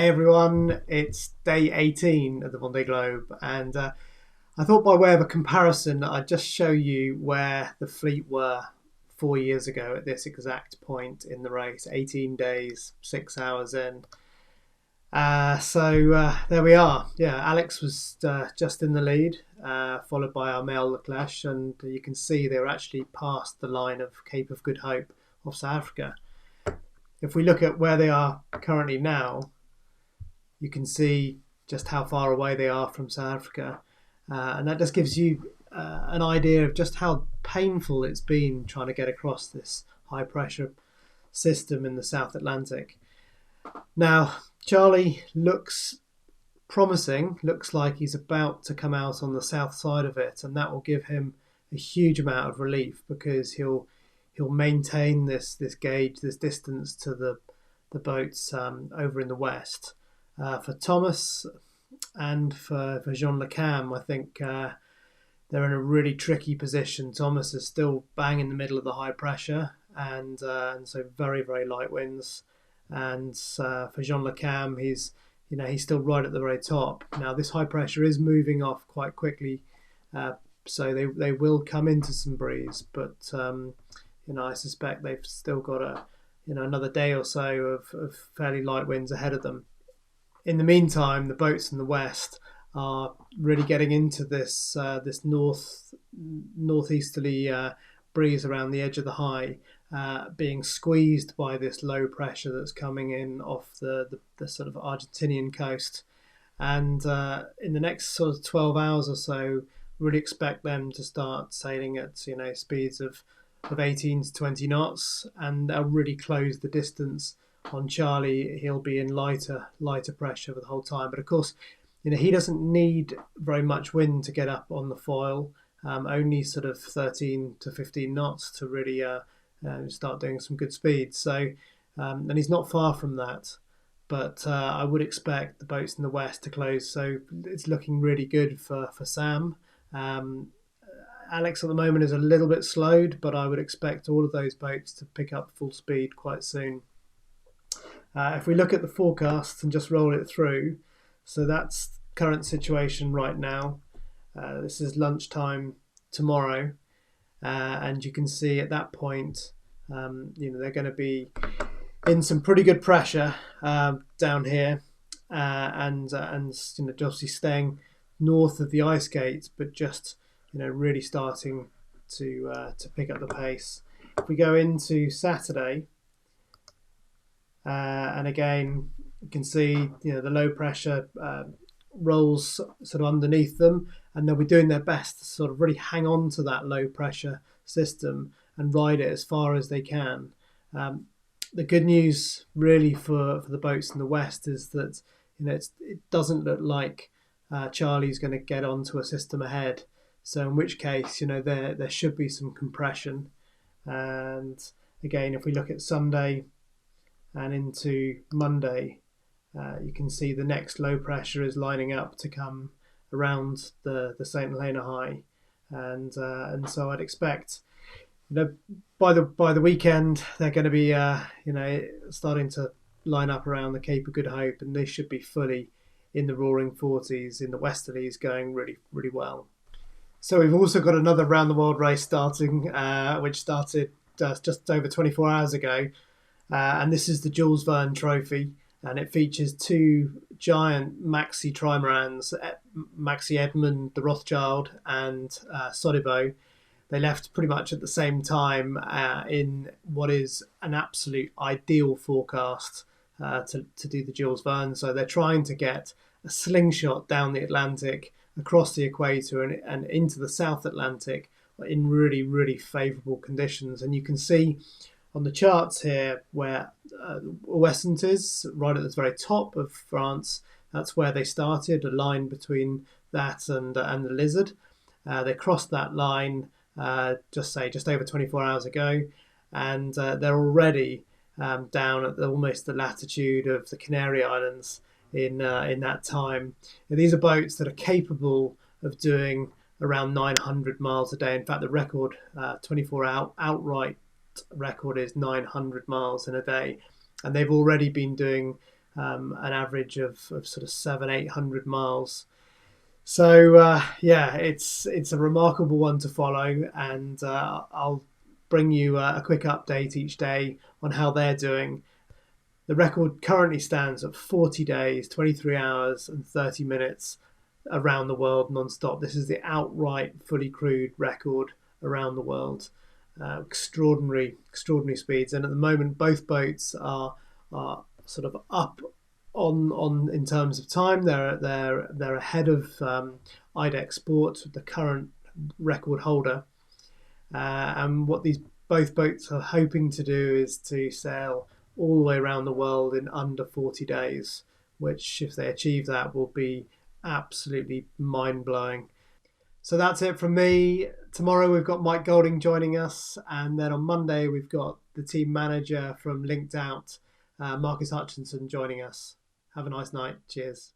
Hey everyone, it's day 18 of the Vendée Globe, and I thought by way of a comparison I'd just show you where the fleet were 4 years ago at this exact point in the race. 18 days, 6 hours in. There we are. Yeah, Alex was just in the lead, followed by our male Leclerc, and you can see they were actually past the line of Cape of Good Hope off South Africa. If we look at where they are currently now, you can see just how far away they are from South Africa. And that just gives you an idea of just how painful it's been trying to get across this high pressure system in the South Atlantic. Now, Charlie looks promising, looks like he's about to come out on the south side of it, and that will give him a huge amount of relief because he'll maintain this gauge, this distance to the boats over in the west. For Thomas and for Jean Le Cam, I think they're in a really tricky position. Thomas is still bang in the middle of the high pressure, and so very, very light winds. And for Jean Le Cam, he's still right at the very top. Now this high pressure is moving off quite quickly, so they will come into some breeze. But I suspect they've still got another day or so of fairly light winds ahead of them. In the meantime, the boats in the west are really getting into this northeasterly breeze around the edge of the high, being squeezed by this low pressure that's coming in off the sort of Argentinian coast. And in the next sort of 12 hours or so, really expect them to start sailing at speeds of 18 to 20 knots, and they'll really close the distance on Charlie. He'll be in lighter pressure for the whole time. But of course, he doesn't need very much wind to get up on the foil. Only sort of 13 to 15 knots to really start doing some good speed. So, and he's not far from that. But I would expect the boats in the west to close. So it's looking really good for Sam. Alex at the moment is a little bit slowed, but I would expect all of those boats to pick up full speed quite soon. If we look at the forecasts and just roll it through, so that's current situation right now. This is lunchtime tomorrow, and you can see at that point, they're going to be in some pretty good pressure down here, and obviously staying north of the ice gate, but just really starting to pick up the pace. If we go into Saturday. And again, you can see the low pressure rolls sort of underneath them, and they'll be doing their best to sort of really hang on to that low pressure system and ride it as far as they can. The good news really for the boats in the west is that it doesn't look like Charlie's going to get onto a system ahead. So in which case there should be some compression. And again, if we look at Sunday and into Monday, you can see the next low pressure is lining up to come around the St. Helena High, and so I'd expect by the weekend they're going to be starting to line up around the Cape of Good Hope, and they should be fully in the roaring 40s in the westerlies, going really, really well. So we've also got another round the world race starting, which started just over 24 hours ago. And this is the Jules Verne Trophy, and it features two giant Maxi Trimarans, Maxi Edmund the Rothschild and Sodibo. They left pretty much at the same time in what is an absolute ideal forecast to do the Jules Verne. So they're trying to get a slingshot down the Atlantic, across the equator and into the South Atlantic in really, really favourable conditions. And you can see on the charts here where Ouessant is, right at the very top of France. That's where they started, a line between that and the Lizard. They crossed that line just over 24 hours ago, and they're already down at almost the latitude of the Canary Islands in that time. And these are boats that are capable of doing around 900 miles a day. In fact, the record 24-hour outright record is 900 miles in a day, and they've already been doing an average of sort of 700-800 miles. So yeah, it's a remarkable one to follow, and I'll bring you a quick update each day on how they're doing. The record currently stands at 40 days, 23 hours, and 30 minutes around the world non-stop. This is the outright fully crewed record around the world. Extraordinary speeds, and at the moment both boats are sort of up on in terms of time. They're ahead of IDEX Sport, the current record holder. And what these both boats are hoping to do is to sail all the way around the world in under 40 days, which, if they achieve that, will be absolutely mind-blowing. So that's it from me. Tomorrow we've got Mike Golding joining us, and then on Monday we've got the team manager from Linked Out, Marcus Hutchinson, joining us. Have a nice night. Cheers.